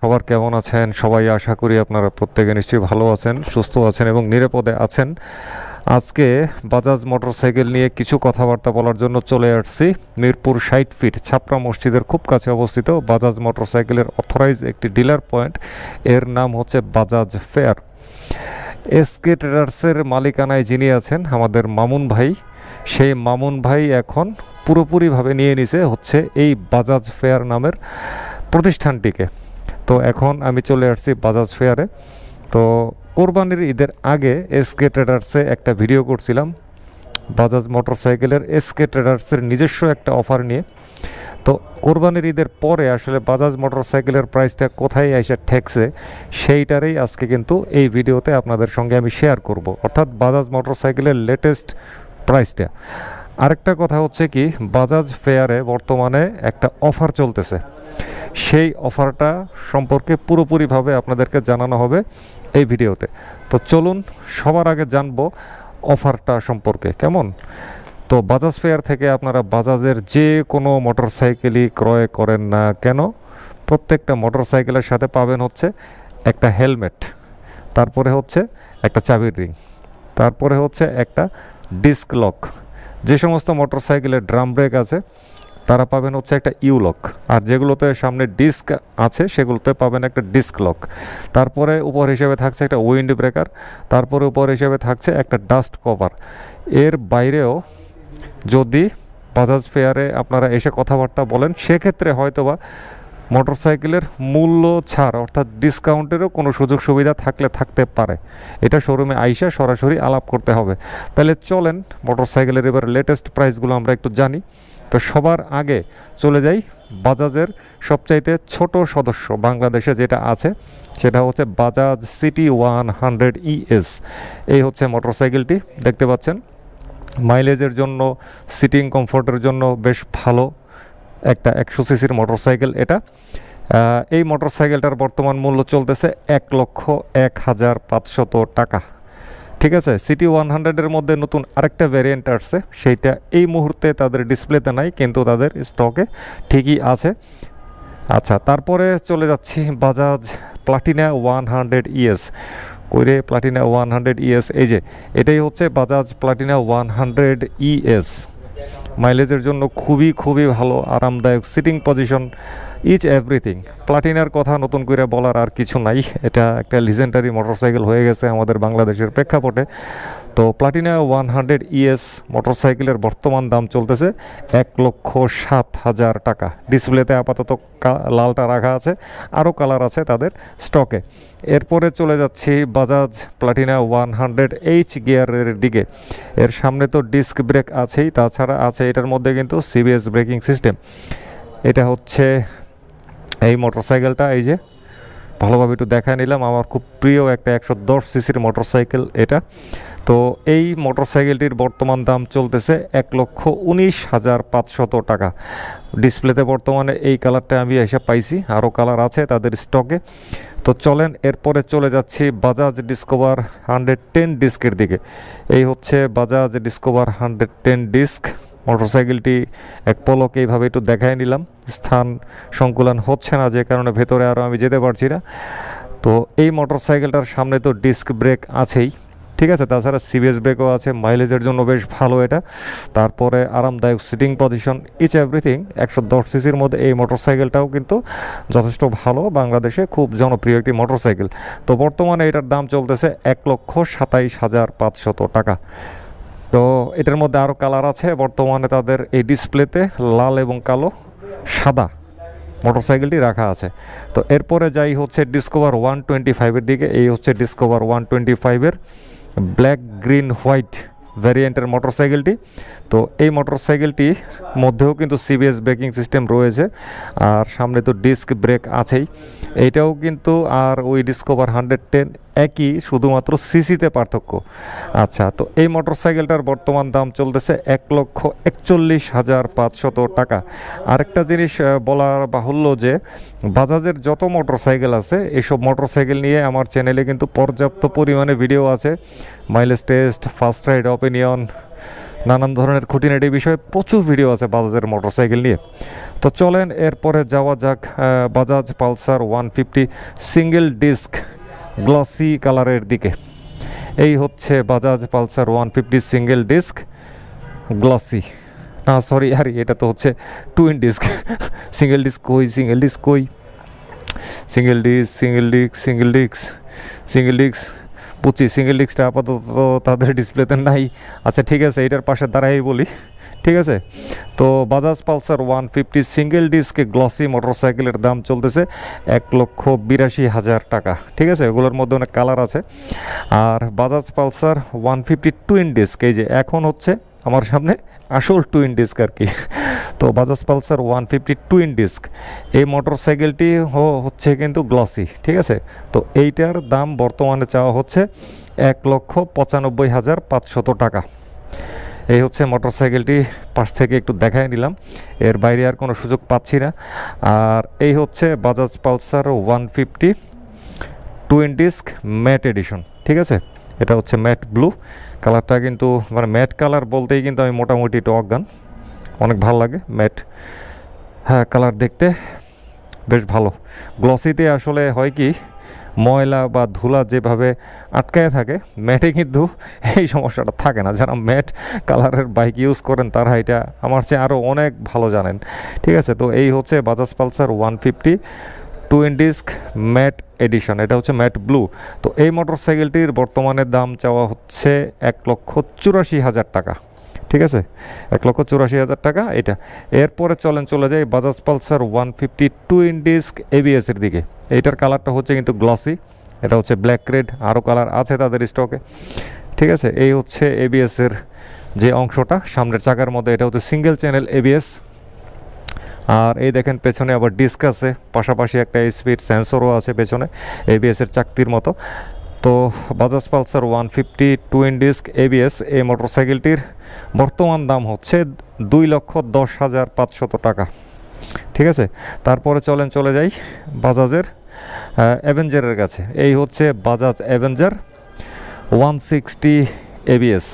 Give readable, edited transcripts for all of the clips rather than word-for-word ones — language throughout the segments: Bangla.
সবার কেমন আছেন? সবাই আশা করি আপনারা প্রত্যেকে নিশ্চয়ই ভালো আছেন, সুস্থ আছেন এবং নিরাপদে আছেন। আজকে বাজাজ মোটরসাইকেল নিয়ে কিছু কথাবার্তা বলার জন্য চলে আসছি মিরপুর 60 ফিট ছাপরা মসজিদের খুব কাছে অবস্থিত বাজাজ মোটরসাইকেলের অথরাইজ একটি ডিলার পয়েন্ট। এর নাম হচ্ছে বাজাজ ফেয়ার। এসকে ট্রেডার্সের মালিকানায় যিনি আছেন আমাদের মামুন ভাই, সেই মামুন ভাই এখন পুরোপুরিভাবে নিয়ে নিছে হচ্ছে এই বাজাজ ফেয়ার নামের প্রতিষ্ঠানটিকে। তো এখন আমি চলে আসছি বাজাজ ফেয়ারে। তো কোরবানির ঈদের আগে এসকে ট্রেডার্সে একটা ভিডিও করছিলাম বাজাজ মোটরসাইকেলের এসকে ট্রেডার্সের নিজস্ব একটা অফার নিয়ে। তো কোরবানির ঈদের পরে আসলে বাজাজ মোটরসাইকেলের প্রাইসটা কোথায় এসে ঠেকছে সেইটারই আজকে কিন্তু এই ভিডিওতে আপনাদের সঙ্গে আমি শেয়ার করব, অর্থাৎ বাজাজ মোটরসাইকেলের লেটেস্ট প্রাইসটা। আরেকটা কথা হচ্ছে কি, বাজাজ ফেয়ারে বর্তমানে একটা অফার চলতেছে, সেই অফারটা সম্পর্কে পুরোপুরিভাবে আপনাদেরকে জানানো হবে এই ভিডিওতে। তো চলুন সবার আগে জানবো অফারটা সম্পর্কে কেমন। তো বাজাজ ফেয়ার থেকে আপনারা বাজাজের যে কোনো মোটরসাইকেলই ক্রয় করেন না কেন, প্রত্যেকটা মোটরসাইকেলের সাথে পাবেন হচ্ছে একটা হেলমেট, তারপরে হচ্ছে একটা চাবির রিং, তারপরে হচ্ছে একটা ডিস্ক লক। যে সমস্ত মোটরসাইকেলের ড্রাম ব্রেক আছে তারা পাবেন হচ্ছে একটা ইউ লক, আর যেগুলোতে সামনে ডিস্ক আছে সেগুলোতে পাবেন একটা ডিস্ক লক। তারপরে উপর হিসেবে থাকছে একটা উইন্ড ব্রেকার, তারপরে উপর হিসেবে থাকছে একটা ডাস্ট কভার। এর বাইরেও যদি বাজাজ ফেয়ারে আপনারা এসে কথাবার্তা বলেন সেক্ষেত্রে হয়তোবা মোটরসাইকেলের মূল্য ছাড় অর্থাৎ ডিসকাউন্টেরও কোনো সুযোগ সুবিধা থাকলে থাকতে পারে। এটা শোরুমে আইসা সরাসরি আলাপ করতে হবে। তাহলে চলেন মোটরসাইকেলের এবার লেটেস্ট প্রাইসগুলো আমরা একটু জানি। তো সবার আগে চলে যাই বাজাজের সবচাইতে ছোট সদস্য বাংলাদেশে যেটা আছে, সেটা হচ্ছে বাজাজ সিটি 100 ES। এই হচ্ছে মোটরসাইকেলটি, দেখতে পাচ্ছেন। মাইলেজের জন্য, সিটিং কমফোর্টের জন্য বেশ ভালো একটা 100 সিসির মোটরসাইকেল এটা। এই মোটরসাইকেলটার বর্তমান মূল্য চলতেছে 1,01,500 টাকা। ঠিক আছে, সিটি 100-এর মধ্যে নতুন আরেকটা ভ্যারিয়েন্ট আসছে, সেইটা এই মুহূর্তে তাদের ডিসপ্লেতে নাই কিন্তু তাদের স্টকে ঠিকই আছে। আচ্ছা, তারপরে চলে যাচ্ছি বাজাজ প্লাটিনা 100 ES। কইরে প্লাটিনা 100 ES, এই যে এটাই হচ্ছে বাজাজ প্লাটিনা 100 ES। মাইলেজের জন্য খুবই খুবই ভালো, আরামদায়ক, সিটিং পজিশন, ইচ এভরিথিং। প্লাটিনার কথা নতুন করে বলার আর কিছু নাই, এটা একটা লিজেন্ডারি মোটরসাইকেল হয়ে গেছে আমাদের বাংলাদেশের প্রেক্ষাপটে। তো প্লাটিনা 100 ES মোটরসাইকেলের বর্তমান দাম চলতেছে 1,07,000 টাকা। ডিসপ্লেতে আপাতত লালটা রাখা আছে, আরও কালার আছে তাদের স্টকে। এরপরে চলে যাচ্ছি বাজাজ প্লাটিনা 100 H গিয়ারের দিকে। এর সামনে তো ডিস্ক ব্রেক আছেই, তাছাড়া আছে এটার মধ্যে কিন্তু সিবিএস ব্রেকিং সিস্টেম। এটা হচ্ছে এই মোটরসাইকেলটা, এই যে ভালোভাবে একটু দেখায় নিলাম, আমার খুব প্রিয় একটা 110 সিসির মোটরসাইকেল এটা। তো এই মোটরসাইকেলটির বর্তমান দাম চলতেছে 1,19,500 টাকা। ডিসপ্লেতে বর্তমানে এই কালারটা আমি এসে পাইছি, আরও কালার আছে তাদের স্টকে। তো চলেন এরপরে চলে যাচ্ছি বাজাজ ডিসকভার 110 ডিস্কের দিকে। এই হচ্ছে বাজাজ ডিসকভার 110 ডিস্ক মোটরসাইকেলটি। এক পলক এইভাবে একটু দেখায় নিলাম, স্থান সংকুলন হচ্ছে না যে কারণে ভেতরে আরও আমি যেতে পারছি না। তো এই মোটরসাইকেলটার সামনে তো ডিস্ক ব্রেক আছেই, ঠিক আছে, তাছাড়া সিবিএস ব্রেকও আছে, মাইলেজের জন্য বেশ ভালো এটা। তারপরে আরামদায়ক সিটিং পজিশন, ইচ এভরিথিং। 110 সিসির মধ্যে এই মোটরসাইকেলটাও কিন্তু যথেষ্ট ভালো, বাংলাদেশে খুব জনপ্রিয় একটি মোটরসাইকেল। তো বর্তমানে এটার দাম চলতেছে 1,27,500 টাকা। তো এটার মধ্যে আরও কালার আছে বর্তমানে তাদের এই ডিসপ্লেতে, লাল এবং কালো, সাদা মোটরসাইকেলটি রাখা আছে। তো এরপরে যাই হচ্ছে ডিসকভার 125-এর দিকে। এই হচ্ছে ডিসকভার 125-এর ব্ল্যাক গ্রিন হোয়াইট ভ্যারিয়েন্টের মোটরসাইকেলটি। তো এই মোটরসাইকেলটির মধ্যেও কিন্তু সিবিএস ব্রেকিং সিস্টেম রয়েছে, আর সামনে তো ডিস্ক ব্রেক আছেই। এইটাও কিন্তু আর ওই ডিসকভার 110 একই, শুধুমাত্র সিসিতে পার্থক্য। আচ্ছা, তো এই মোটরসাইকেলটার বর্তমান দাম চলতেছে 1,41,500 টাকা। আরেকটা জিনিস বলার বাহুল্য যে বাজাজের যত মোটরসাইকেল আছে এইসব মোটরসাইকেল নিয়ে আমার চ্যানেলে কিন্তু পর্যাপ্ত পরিমাণে ভিডিও আছে। Mileage test, first ride opinion, নানান ধরনের খুঁটিনাটি বিষয়ে প্রচুর ভিডিও আছে বাজাজের মোটরসাইকেল নিয়ে। তো চলেন এরপরে যাওয়া যাক Bajaj Pulsar 150 single disc glossy কালারের দিকে। এই হচ্ছে Bajaj Pulsar 150 single disc glossy, না সরি আরে এটা তো হচ্ছে টুইন ডিস্ক। সিঙ্গেল ডিস্ক কই, সিঙ্গেল ডিস্ক কই, single disc single disc single disc single disc বুঝছি, সিঙ্গেল ডিস্কটা আপাতত তাদের ডিসপ্লেতে নাই। আচ্ছা ঠিক আছে, এটার পাশে দাঁড়াই বলি, ঠিক আছে। তো Bajaj Pulsar 150 single disc glossy মোটরসাইকেলের দাম চলতেছে 1,82,000 টাকা, ঠিক আছে। এগুলোর মধ্যে অনেক কালার আছে। আর বাজাজ পালসার 150 টুইন ডিস্ক, এই যে এখন হচ্ছে আমার সামনে আসল টুইন ডিস্ক আর কি। তো বাজাজ পালসার 150 টুইন ডিস্ক এই মোটরসাইকেলটি হচ্ছে কিন্তু গ্লসি, ঠিক আছে। তো এইটার দাম বর্তমানে চাওয়া হচ্ছে 1,95,500 টাকা। এই হচ্ছে মোটরসাইকেলটি, পাশ থেকে একটু দেখাই নিলাম, এর বাইরে আর কোনো সুযোগ পাচ্ছি না। আর এই হচ্ছে Bajaj Pulsar 150 twin disk mat addition, ঠিক আছে। এটা হচ্ছে ম্যাট ব্লু কালারটা, কিন্তু মানে ম্যাট কালার বলতেই কিন্তু আমি মোটামুটি একটু অজ্ঞান, অনেক ভালো লাগে ম্যাট, হ্যাঁ কালার দেখতে বেশ ভালো। গ্লসিতে আসলে হয় কি, ময়লা বা ধুলা যেভাবে আটকায় থাকে, ম্যাটে কিন্তু এই সমস্যাটা থাকে না। যারা ম্যাট কালারের বাইক ইউজ করেন তারা এটা আমার চেয়ে আরও অনেক ভালো জানেন, ঠিক আছে। তো এই হচ্ছে Bajaj Pulsar 150 twin disk mat addition, এটা হচ্ছে ম্যাট ব্লু। তো এই মোটরসাইকেলটির বর্তমানে দাম চাওয়া হচ্ছে 1,84,000 টাকা, ঠিক আছে, 1,84,000 টাকা এটা। এরপরে চলে যাই বাজাজ পালসার 150 টুইন ডিস্ক এবিএসের দিকে। এইটার কালারটা হচ্ছে কিন্তু গ্লসি, এটা হচ্ছে ব্ল্যাক রেড, আরও কালার আছে তাদের স্টকে, ঠিক আছে। এই হচ্ছে এবিএসের যে অংশটা সামনের চাকার মধ্যে, এটা হচ্ছে সিঙ্গেল চ্যানেল এবিএস। আর এই দেখেন পেছনে আবার ডিস্ক আছে, পাশাপাশি একটা স্পিড সেন্সরও আছে পেছনে এবিএসের চাকতির মতো। তো Bajaj Pulsar 150 twin disc ABS এই মোটরসাইকেলটির বর্তমান দাম হচ্ছে 2,10,500 টাকা, ঠিক আছে। তারপরে চলে যাই বাজাজের অ্যাভেঞ্জারের কাছে। এই হচ্ছে বাজাজ অ্যাভেঞ্জার 160 এবিএস,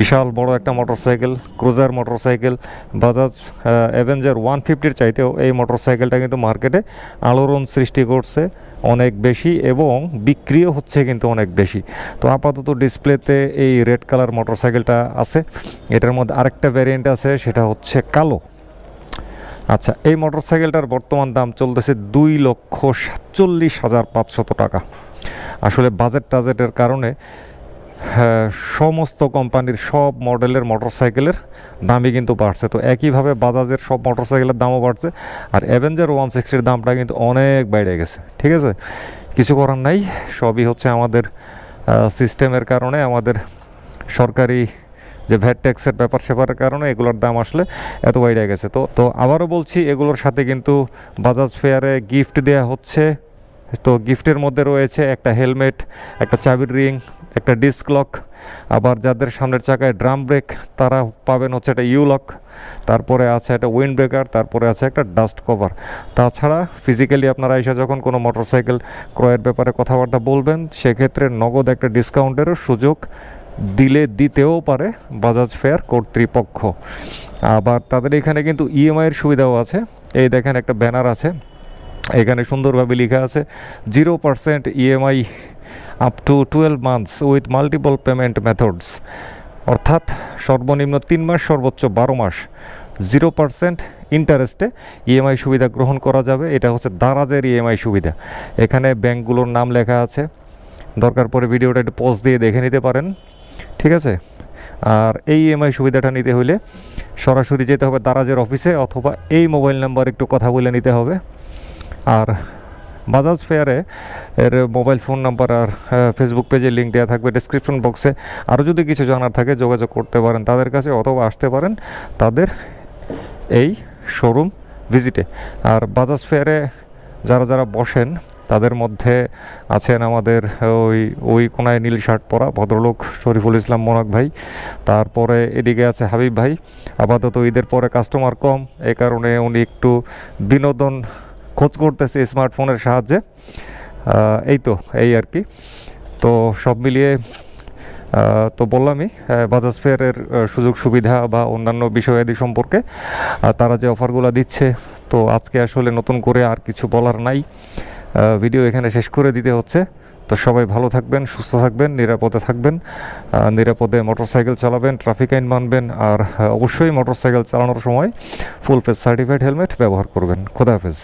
বিশাল বড় একটা motorcycle, cruiser motorcycle. Bajaj Avenger 150-র চাইতেও এই মোটরসাইকেলটা কিন্তু মার্কেটে আলোড়ন সৃষ্টি করছে অনেক বেশি, এবং বিক্রিও হচ্ছে কিন্তু অনেক বেশি। তো আপাতত ডিসপ্লেতে এই রেড কালার মোটরসাইকেলটা আছে, এটার মধ্যে আরেকটা ভ্যারিয়েন্ট আছে, সেটা হচ্ছে কালো। আচ্ছা, এই মোটরসাইকেলটার বর্তমান দাম চলতেছে 2,47,500 টাকা। আসলে বাজেটের কারণে সমস্ত কোম্পানির সব মডেলের মোটরসাইকেলের দামই কিন্তু বাড়ছে। তো একইভাবে বাজাজের সব মোটরসাইকেলের দামও বাড়ছে, আর অ্যাভেঞ্জার 160-র দামটা কিন্তু অনেক বেড়ে গেছে, ঠিক আছে। কিছু করার নাই, সবই হচ্ছে আমাদের সিস্টেমের কারণে, আমাদের সরকারি যে ভ্যাট ট্যাক্সের ব্যাপার সেপারের কারণে এগুলোর দাম আসলে এত বেড়ে গেছে। তো আবারও বলছি, এগুলোর সাথে কিন্তু বাজাজ ফেয়ারে গিফট দেওয়া হচ্ছে। তো গিফটের মধ্যে রয়েছে একটা হেলমেট, একটা চাবির রিং, একটা ডিস্ক লক, আবার যাদের সামনের চাকায় ড্রাম ব্রেক তারা পাবেন হচ্ছে একটা ইউ লক, তারপরে আছে একটা উইন্ড ব্রেকার, তারপরে আছে একটা ডাস্ট কভার। তাছাড়া ফিজিক্যালি আপনারা এসে যখন কোনো মোটরসাইকেল ক্রয়ের ব্যাপারে কথাবার্তা বলবেন, সেক্ষেত্রে নগদ একটা ডিসকাউন্টেরও সুযোগ দিতেও পারে বাজাজ ফেয়ার কর্তৃপক্ষ। আবার তাদের এখানে কিন্তু ইএমআইয়ের সুবিধাও আছে। এই দেখেন একটা ব্যানার আছে, এখানে সুন্দরভাবে লেখা আছে 0% EMI up to 12 months with multiple payment methods, অর্থাৎ সর্বনিম্ন 3 মাস সর্বোচ্চ 12 মাস 0% ইন্টারেস্টে ইএমআই সুবিধা গ্রহণ করা যাবে। এটা হচ্ছে দারাজের ইএমআই সুবিধা। এখানে ব্যাংকগুলোর নাম লেখা আছে, দরকার পড়ে ভিডিওটা একটু পজ দিয়ে দেখে নিতে পারেন, ঠিক আছে। আর এই ইএমআই সুবিধাটা নিতে হলে সরাসরি যেতে হবে দারাজের অফিসে, অথবা এই মোবাইল নাম্বার একটু কথা বলে নিতে হবে। আর বাজাজ ফেয়ারে এর মোবাইল ফোন নাম্বার আর ফেসবুক পেজের লিঙ্ক দেওয়া থাকবে ডেসক্রিপশন বক্সে। আরও যদি কিছু জানার থাকে যোগাযোগ করতে পারেন তাদের কাছে, অথবা আসতে পারেন তাদের এই শোরুম ভিজিটে। আর বাজাজ ফেয়ারে যারা বসেন তাদের মধ্যে আছেন আমাদের ওই কোনায় নীল শার্ট পরা ভদ্রলোক শরীফুল ইসলাম মোনাক ভাই, তারপরে এদিকে আছে হাবিব ভাই। আপাতত ঈদের পরে কাস্টমার কম, এই কারণে উনি একটু বিনোদন খোঁজ করতেছে স্মার্টফোনের সাহায্যে, এই আর কি। তো সব মিলিয়ে তো বললামই বাজাজ ফেয়ারের সুযোগ সুবিধা বা অন্যান্য বিষয়াদি সম্পর্কে তারা যে অফারগুলো দিচ্ছে। তো আজকে আসলে নতুন করে আর কিছু বলার নাই, ভিডিও এখানে শেষ করে দিতে হচ্ছে। তো সবাই ভালো থাকবেন, সুস্থ থাকবেন, নিরাপদে থাকবেন, নিরাপদে মোটরসাইকেল চালাবেন, ট্রাফিক আইন মানবেন, আর অবশ্যই মোটরসাইকেল চালানোর সময় ফুল ফেস সার্টিফাইড হেলমেট ব্যবহার করবেন। খোদা হাফেজ।